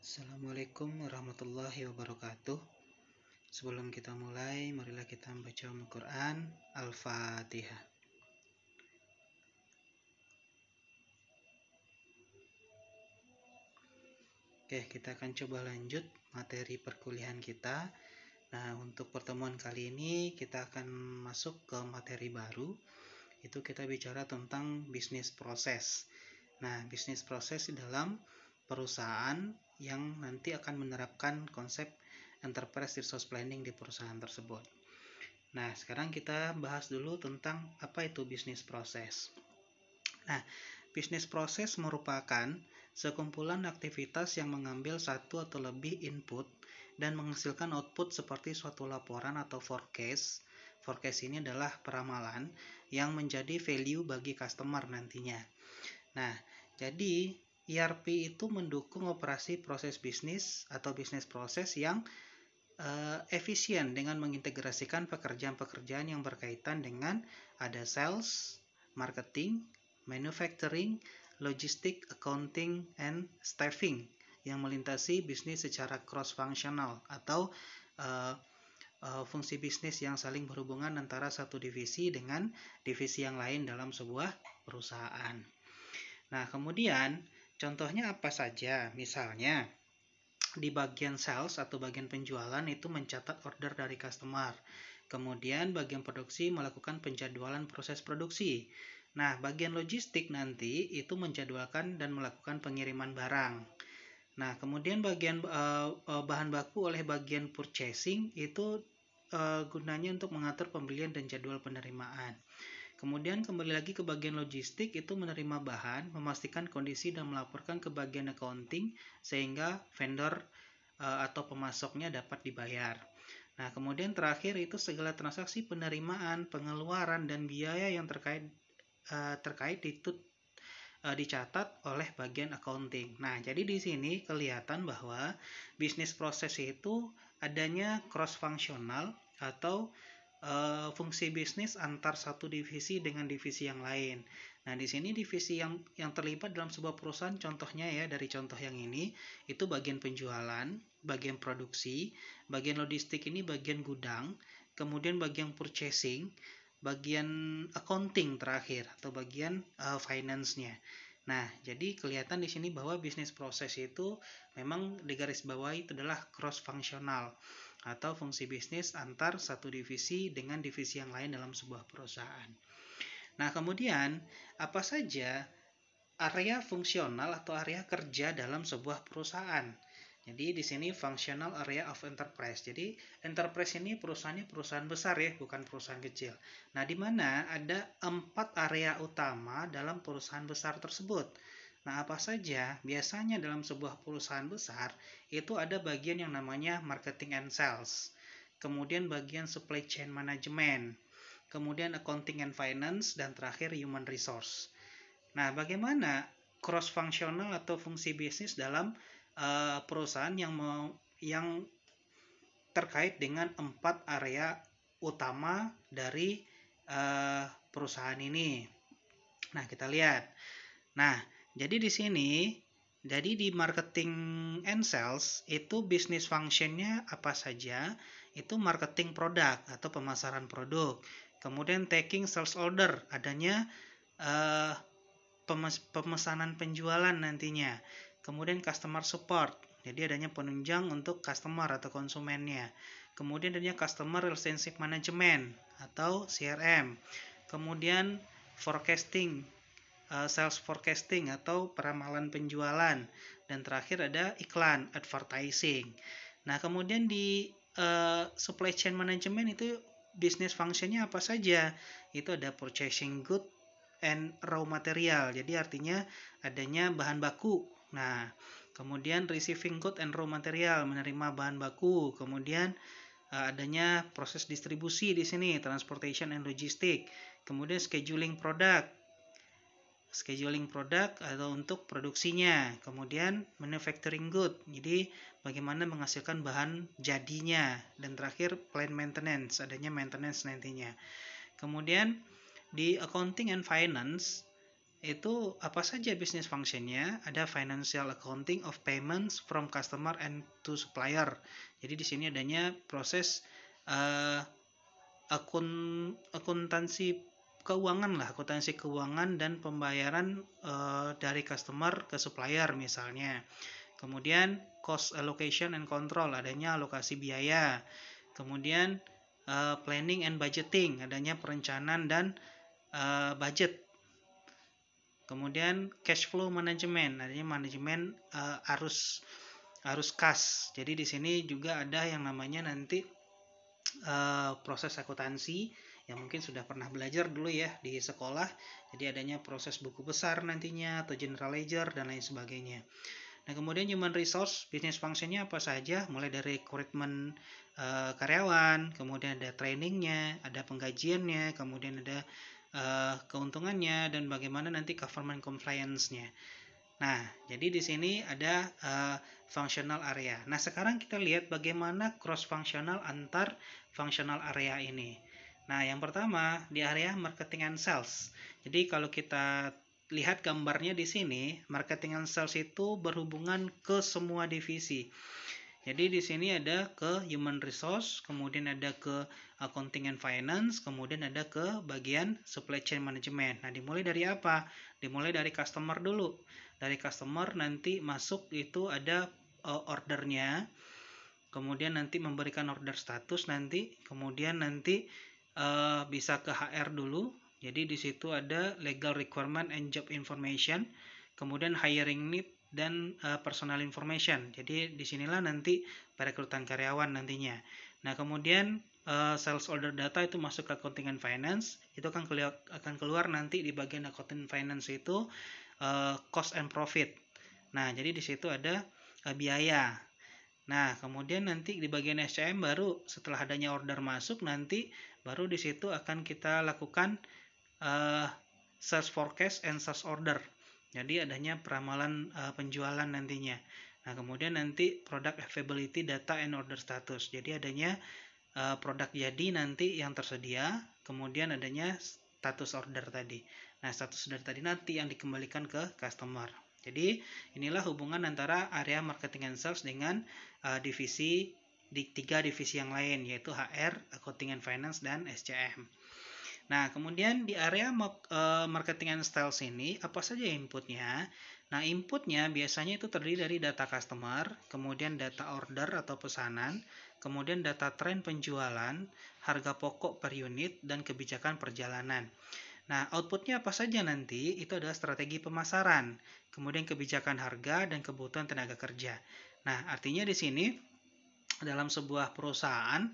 Assalamualaikum warahmatullahi wabarakatuh. Sebelum kita mulai, marilah kita membaca Al-Quran. Al-Fatihah. Oke, kita akan coba lanjut materi perkuliahan kita. Nah, untuk pertemuan kali ini kita akan masuk ke materi baru. Itu kita bicara tentang bisnis proses. Nah, bisnis proses dalam perusahaan yang nanti akan menerapkan konsep enterprise resource planning di perusahaan tersebut. Nah, sekarang kita bahas dulu tentang apa itu bisnis proses. Nah, bisnis proses merupakan sekumpulan aktivitas yang mengambil satu atau lebih input dan menghasilkan output seperti suatu laporan atau forecast. Forecast ini adalah peramalan yang menjadi value bagi customer nantinya. Nah, jadi ERP itu mendukung operasi proses bisnis atau bisnis proses yang efisien dengan mengintegrasikan pekerjaan-pekerjaan yang berkaitan dengan ada sales, marketing, manufacturing, logistik, accounting, and staffing yang melintasi bisnis secara cross-functional atau fungsi bisnis yang saling berhubungan antara satu divisi dengan divisi yang lain dalam sebuah perusahaan. Nah, kemudian contohnya apa saja? Misalnya, di bagian sales atau bagian penjualan itu mencatat order dari customer. Kemudian bagian produksi melakukan penjadwalan proses produksi. Nah, bagian logistik nanti itu menjadwalkan dan melakukan pengiriman barang. Nah, kemudian bagian bahan baku oleh bagian purchasing itu gunanya untuk mengatur pembelian dan jadwal penerimaan. Kemudian kembali lagi ke bagian logistik itu menerima bahan, memastikan kondisi dan melaporkan ke bagian accounting sehingga vendor atau pemasoknya dapat dibayar. Nah, kemudian terakhir itu segala transaksi penerimaan, pengeluaran dan biaya yang terkait itu dicatat oleh bagian accounting. Nah, jadi di sini kelihatan bahwa bisnis proses itu adanya cross functional atau fungsi bisnis antar satu divisi dengan divisi yang lain. Nah, di sini divisi yang terlibat dalam sebuah perusahaan, contohnya ya, dari contoh yang ini, itu bagian penjualan, bagian produksi, bagian logistik ini bagian gudang, kemudian bagian purchasing, bagian accounting terakhir, atau bagian finance-nya. Nah, jadi kelihatan di sini bahwa bisnis proses itu memang digarisbawahi itu adalah cross functional atau fungsi bisnis antar satu divisi dengan divisi yang lain dalam sebuah perusahaan. Nah, kemudian apa saja area fungsional atau area kerja dalam sebuah perusahaan? Jadi di sini functional area of enterprise. Jadi enterprise ini perusahaannya perusahaan besar ya, bukan perusahaan kecil. Nah, di mana ada 4 area utama dalam perusahaan besar tersebut. Nah, apa saja? Biasanya dalam sebuah perusahaan besar itu ada bagian yang namanya marketing and sales, kemudian bagian supply chain management, kemudian accounting and finance, dan terakhir human resource. Nah, bagaimana cross-functional atau fungsi bisnis dalam perusahaan yang terkait dengan 4 area utama dari perusahaan ini? Nah, kita lihat. Nah, jadi di sini, jadi di marketing and sales itu bisnis functionnya apa saja? Itu marketing produk atau pemasaran produk. Kemudian taking sales order, adanya pemesanan penjualan nantinya. Kemudian customer support, jadi adanya penunjang untuk customer atau konsumennya. Kemudian adanya customer relationship management atau CRM. Kemudian forecasting, sales forecasting atau peramalan penjualan, dan terakhir ada iklan, advertising. Nah, kemudian di supply chain management itu business functionnya apa saja? Itu ada purchasing good and raw material, jadi artinya adanya bahan baku. Nah, kemudian receiving good and raw material, menerima bahan baku. Kemudian adanya proses distribusi di sini, transportation and logistik. Kemudian scheduling produk atau untuk produksinya. Kemudian manufacturing good, jadi bagaimana menghasilkan bahan jadinya. Dan terakhir plant maintenance, adanya maintenance nantinya. Kemudian di accounting and finance itu apa saja bisnis functionnya? Ada financial accounting of payments from customer and to supplier. Jadi di sini adanya proses uh, akuntansi keuangan lah, akuntansi keuangan dan pembayaran dari customer ke supplier misalnya. Kemudian cost allocation and control, adanya alokasi biaya. Kemudian planning and budgeting, adanya perencanaan dan budget. Kemudian cash flow management, adanya manajemen arus kas. Jadi di sini juga ada yang namanya nanti proses akuntansi yang mungkin sudah pernah belajar dulu ya di sekolah. Jadi adanya proses buku besar nantinya atau general ledger dan lain sebagainya. Nah, kemudian human resource business functionnya apa saja? Mulai dari rekrutmen karyawan, kemudian ada trainingnya, ada penggajiannya, kemudian ada keuntungannya, dan bagaimana nanti government compliance-nya. Nah, jadi di sini ada functional area. Nah, sekarang kita lihat bagaimana cross functional antar functional area ini. Nah, yang pertama di area marketing and sales. Jadi kalau kita lihat gambarnya di sini, marketing and sales itu berhubungan ke semua divisi. Jadi di sini ada ke human resource, kemudian ada ke accounting and finance, kemudian ada ke bagian supply chain management. Nah, dimulai dari apa? Dimulai dari customer dulu. Dari customer nanti masuk itu ada ordernya, kemudian nanti memberikan order status nanti, kemudian nanti bisa ke HR dulu. Jadi di situ ada legal requirement and job information, kemudian hiring need dan personal information. Jadi disinilah nanti perekrutan karyawan nantinya. Nah, kemudian sales order data itu masuk ke accounting and finance, itu akan keluar nanti di bagian accounting finance itu cost and profit. Nah, jadi di situ ada biaya. Nah, kemudian nanti di bagian SCM baru setelah adanya order masuk nanti baru di situ akan kita lakukan sales forecast and sales order. Jadi adanya peramalan penjualan nantinya. Nah, kemudian nanti product availability data and order status. Jadi adanya produk jadi nanti yang tersedia, kemudian adanya status order tadi. Nah, status order tadi nanti yang dikembalikan ke customer. Jadi inilah hubungan antara area marketing and sales dengan divisi di 3 divisi yang lain, yaitu HR, accounting and finance, dan SCM. Nah, kemudian di area marketing and sales ini apa saja inputnya? Nah, inputnya biasanya itu terdiri dari data customer, kemudian data order atau pesanan, kemudian data tren penjualan, harga pokok per unit, dan kebijakan perjalanan. Nah, outputnya apa saja nanti? Itu adalah strategi pemasaran, kemudian kebijakan harga, dan kebutuhan tenaga kerja. Nah, artinya di sini dalam sebuah perusahaan,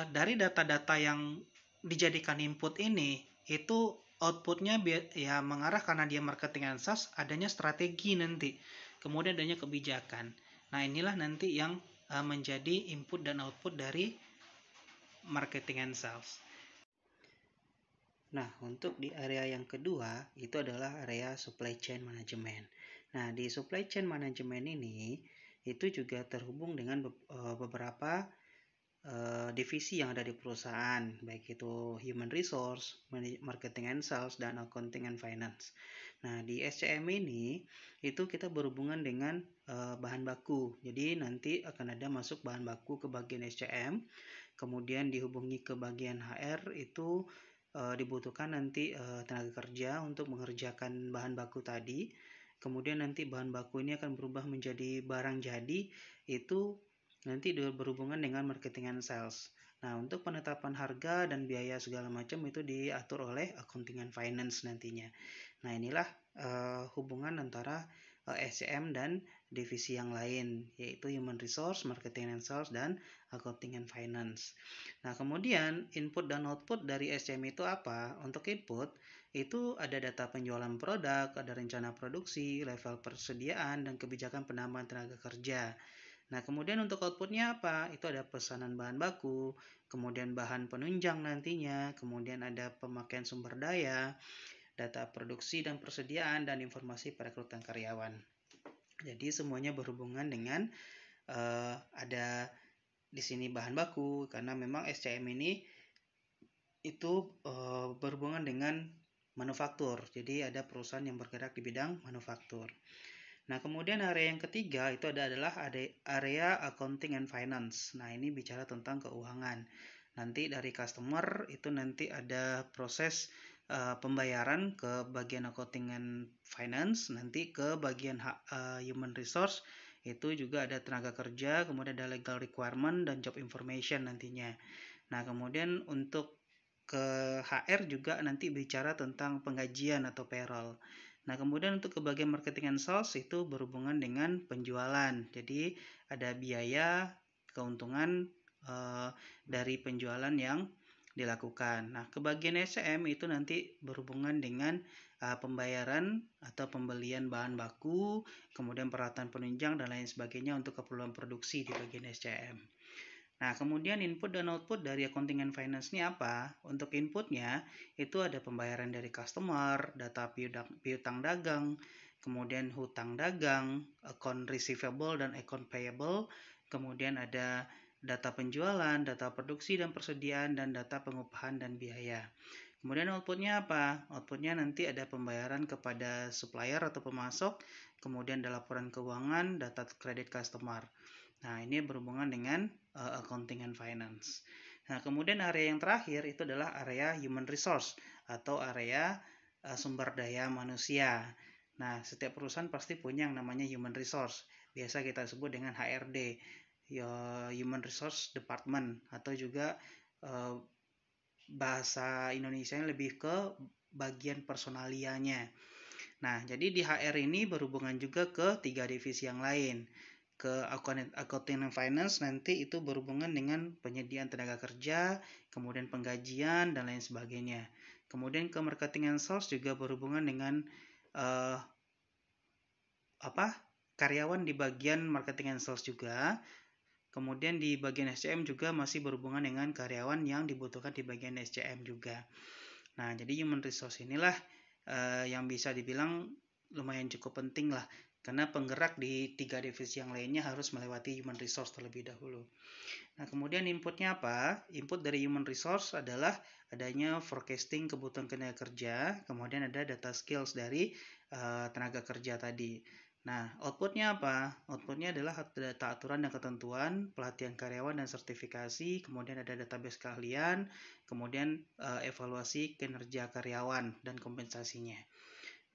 dari data-data yang dijadikan input ini, itu outputnya ya mengarah karena dia marketing and sales, adanya strategi nanti, kemudian adanya kebijakan. Nah, inilah nanti yang menjadi input dan output dari marketing and sales. Nah, untuk di area yang kedua, itu adalah area supply chain management. Nah, di supply chain management ini, itu juga terhubung dengan beberapa divisi yang ada di perusahaan, baik itu human resource, marketing and sales, dan accounting and finance. Nah, di SCM ini, itu kita berhubungan dengan bahan baku. Jadi, nanti akan ada masuk bahan baku ke bagian SCM, kemudian dihubungi ke bagian HR, itu dibutuhkan nanti tenaga kerja untuk mengerjakan bahan baku tadi. Kemudian nanti bahan baku ini akan berubah menjadi barang jadi, itu nanti berhubungan dengan marketing and sales. Nah, untuk penetapan harga dan biaya segala macam itu diatur oleh accounting and finance nantinya. Nah, inilah hubungan antara SCM dan divisi yang lain, yaitu human resource, marketing and sales, dan accounting and finance. Nah, kemudian input dan output dari SCM itu apa? Untuk input, itu ada data penjualan produk, ada rencana produksi, level persediaan, dan kebijakan penambahan tenaga kerja. Nah, kemudian untuk outputnya apa? Itu ada pesanan bahan baku, kemudian bahan penunjang nantinya, kemudian ada pemakaian sumber daya, data produksi dan persediaan, dan informasi perekrutan karyawan. Jadi semuanya berhubungan dengan ada di sini bahan baku, karena memang SCM ini itu berhubungan dengan manufaktur. Jadi ada perusahaan yang bergerak di bidang manufaktur. Nah, kemudian area yang ketiga itu adalah area accounting and finance. Nah, ini bicara tentang keuangan. Nanti dari customer itu nanti ada proses pembayaran ke bagian accounting and finance, nanti ke bagian human resource itu juga ada tenaga kerja, kemudian ada legal requirement dan job information nantinya. Nah, kemudian untuk ke HR juga nanti bicara tentang penggajian atau payroll. Nah, kemudian untuk ke bagian marketing and sales itu berhubungan dengan penjualan. Jadi, ada biaya, keuntungan dari penjualan yang dilakukan. Nah, ke bagian SCM itu nanti berhubungan dengan pembayaran atau pembelian bahan baku, kemudian peralatan penunjang dan lain sebagainya untuk keperluan produksi di bagian SCM. Nah, kemudian input dan output dari accounting and finance ini apa? Untuk inputnya, itu ada pembayaran dari customer, data piutang dagang, kemudian hutang dagang, account receivable dan account payable, kemudian ada data penjualan, data produksi dan persediaan, dan data pengupahan dan biaya. Kemudian outputnya apa? Outputnya nanti ada pembayaran kepada supplier atau pemasok, kemudian ada laporan keuangan, data kredit customer. Nah, ini berhubungan dengan accounting and finance. Nah, kemudian area yang terakhir itu adalah area human resource atau area sumber daya manusia. Nah, setiap perusahaan pasti punya yang namanya human resource. Biasa kita sebut dengan HRD, Human Resource Department, atau juga bahasa Indonesia lebih ke bagian personalianya. Nah, jadi di HR ini berhubungan juga ke 3 divisi yang lain. Ke accounting and finance nanti itu berhubungan dengan penyediaan tenaga kerja, kemudian penggajian dan lain sebagainya. Kemudian ke marketing and sales juga berhubungan dengan karyawan di bagian marketing and sales juga. Kemudian di bagian SCM juga masih berhubungan dengan karyawan yang dibutuhkan di bagian SCM juga. Nah, jadi human resource inilah yang bisa dibilang lumayan cukup penting lah, karena penggerak di 3 divisi yang lainnya harus melewati human resource terlebih dahulu. Nah, kemudian inputnya apa? Input dari human resource adalah adanya forecasting kebutuhan tenaga kerja, kemudian ada data skills dari tenaga kerja tadi. Nah, outputnya apa? Outputnya adalah data aturan dan ketentuan, pelatihan karyawan dan sertifikasi, kemudian ada database keahlian, kemudian evaluasi kinerja karyawan dan kompensasinya.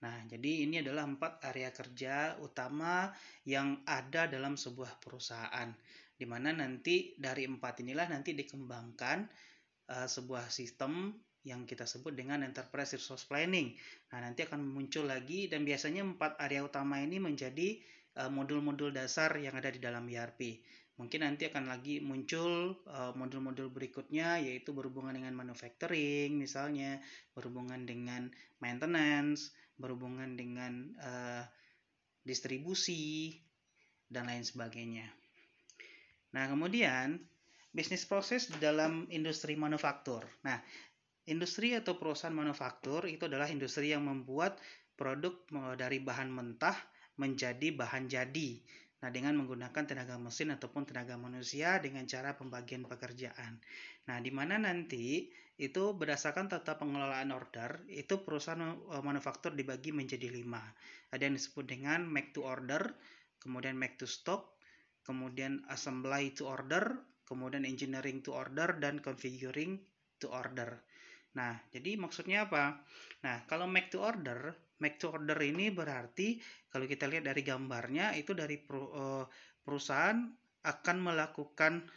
Nah, jadi ini adalah 4 area kerja utama yang ada dalam sebuah perusahaan, di mana nanti dari 4 inilah nanti dikembangkan sebuah sistem yang kita sebut dengan Enterprise Resource Planning. Nah, nanti akan muncul lagi, dan biasanya 4 area utama ini menjadi modul-modul dasar yang ada di dalam ERP. Mungkin nanti akan lagi muncul modul-modul berikutnya, yaitu berhubungan dengan manufacturing, misalnya berhubungan dengan maintenance, berhubungan dengan distribusi, dan lain sebagainya. Nah, kemudian bisnis proses di dalam industri manufaktur. Nah, industri atau perusahaan manufaktur itu adalah industri yang membuat produk dari bahan mentah menjadi bahan jadi. Nah, dengan menggunakan tenaga mesin ataupun tenaga manusia dengan cara pembagian pekerjaan. Nah, di mana nanti itu berdasarkan tata pengelolaan order, itu perusahaan manufaktur dibagi menjadi 5. Ada yang disebut dengan make to order, kemudian make to stock, kemudian assembly to order, kemudian engineering to order, dan configuring to order. Nah, jadi maksudnya apa? Nah, kalau make to order ini berarti kalau kita lihat dari gambarnya itu dari perusahaan akan melakukan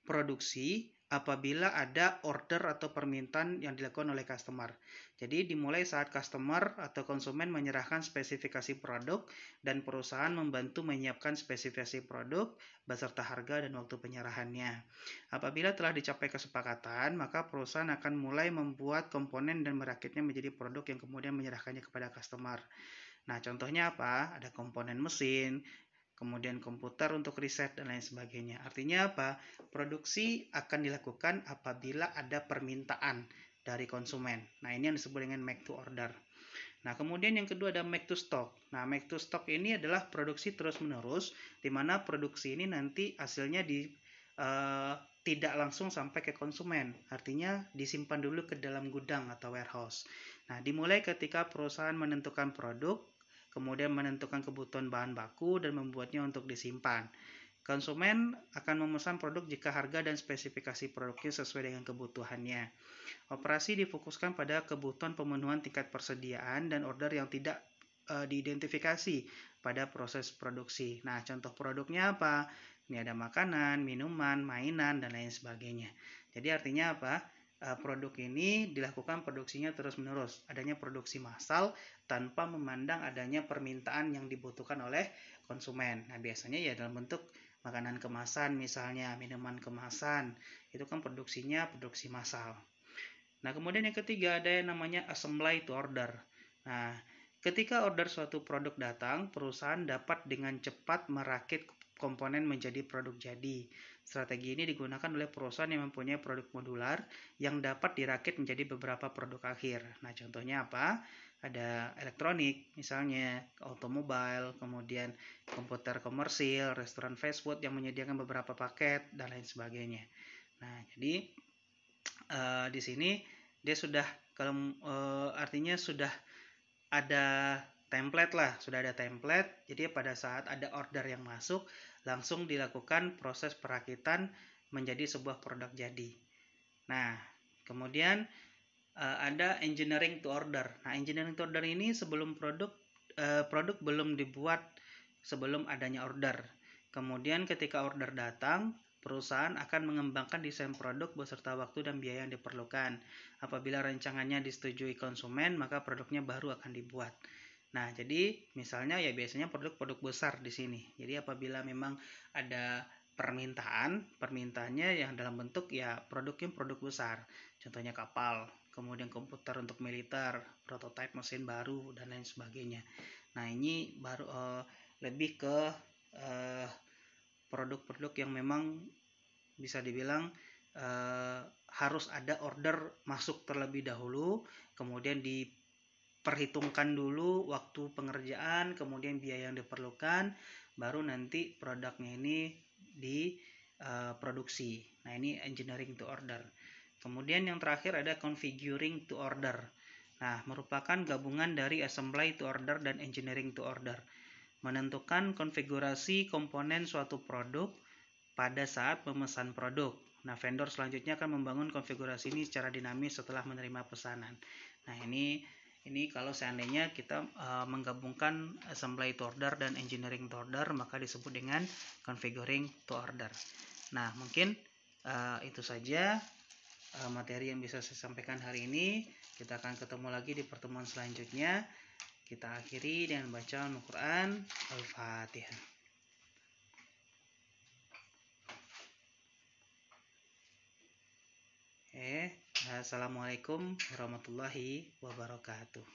produksi apabila ada order atau permintaan yang dilakukan oleh customer. Jadi dimulai saat customer atau konsumen menyerahkan spesifikasi produk dan perusahaan membantu menyiapkan spesifikasi produk beserta harga dan waktu penyerahannya. Apabila telah dicapai kesepakatan, maka perusahaan akan mulai membuat komponen dan merakitnya menjadi produk yang kemudian menyerahkannya kepada customer. Nah, contohnya apa? Ada komponen mesin, kemudian komputer untuk riset dan lain sebagainya. Artinya apa? Produksi akan dilakukan apabila ada permintaan dari konsumen. Nah, ini yang disebut dengan make to order. Nah, kemudian yang kedua ada make to stock. Nah, make to stock ini adalah produksi terus-menerus, di mana produksi ini nanti hasilnya tidak langsung sampai ke konsumen. Artinya disimpan dulu ke dalam gudang atau warehouse. Nah, dimulai ketika perusahaan menentukan produk, kemudian menentukan kebutuhan bahan baku dan membuatnya untuk disimpan. Konsumen akan memesan produk jika harga dan spesifikasi produknya sesuai dengan kebutuhannya. Operasi difokuskan pada kebutuhan pemenuhan tingkat persediaan dan order yang tidak diidentifikasi pada proses produksi. Nah, contoh produknya apa? Ini ada makanan, minuman, mainan, dan lain sebagainya. Jadi artinya apa? Produk ini dilakukan produksinya terus-menerus. Adanya produksi massal tanpa memandang adanya permintaan yang dibutuhkan oleh konsumen. Nah, biasanya ya dalam bentuk makanan kemasan misalnya, minuman kemasan. Itu kan produksinya produksi massal. Nah, kemudian yang ketiga ada yang namanya assembly to order. Nah, ketika order suatu produk datang, perusahaan dapat dengan cepat merakit komponen menjadi produk jadi. Strategi ini digunakan oleh perusahaan yang mempunyai produk modular yang dapat dirakit menjadi beberapa produk akhir. Nah, contohnya apa? Ada elektronik, misalnya automobile, kemudian komputer komersil, restoran fast food yang menyediakan beberapa paket, dan lain sebagainya. Nah, jadi di sini dia sudah kalau artinya sudah ada template lah, sudah ada template. Jadi pada saat ada order yang masuk, langsung dilakukan proses perakitan menjadi sebuah produk jadi. Nah, kemudian ada engineering to order. Nah, engineering to order ini sebelum produk belum dibuat, sebelum adanya order. Kemudian ketika order datang, perusahaan akan mengembangkan desain produk beserta waktu dan biaya yang diperlukan. Apabila rancangannya disetujui konsumen, maka produknya baru akan dibuat. Nah, jadi misalnya ya biasanya produk-produk besar di sini. Jadi apabila memang ada permintaannya yang dalam bentuk ya produk besar. Contohnya kapal, kemudian komputer untuk militer, prototipe mesin baru dan lain sebagainya. Nah, ini baru lebih ke produk-produk yang memang bisa dibilang harus ada order masuk terlebih dahulu, kemudian diperhitungkan dulu waktu pengerjaan, kemudian biaya yang diperlukan, baru nanti produknya ini diproduksi. Nah, ini engineering to order. Kemudian yang terakhir ada configuring to order. Nah, merupakan gabungan dari assembly to order dan engineering to order. Menentukan konfigurasi komponen suatu produk pada saat memesan produk. Nah, vendor selanjutnya akan membangun konfigurasi ini secara dinamis setelah menerima pesanan. Nah, ini kalau seandainya kita menggabungkan assembly to order dan engineering to order, maka disebut dengan configuring to order. Nah, mungkin itu saja materi yang bisa saya sampaikan hari ini. Kita akan ketemu lagi di pertemuan selanjutnya. Kita akhiri dengan bacaan Al-Quran. Al-Fatihah. Assalamualaikum warahmatullahi wabarakatuh.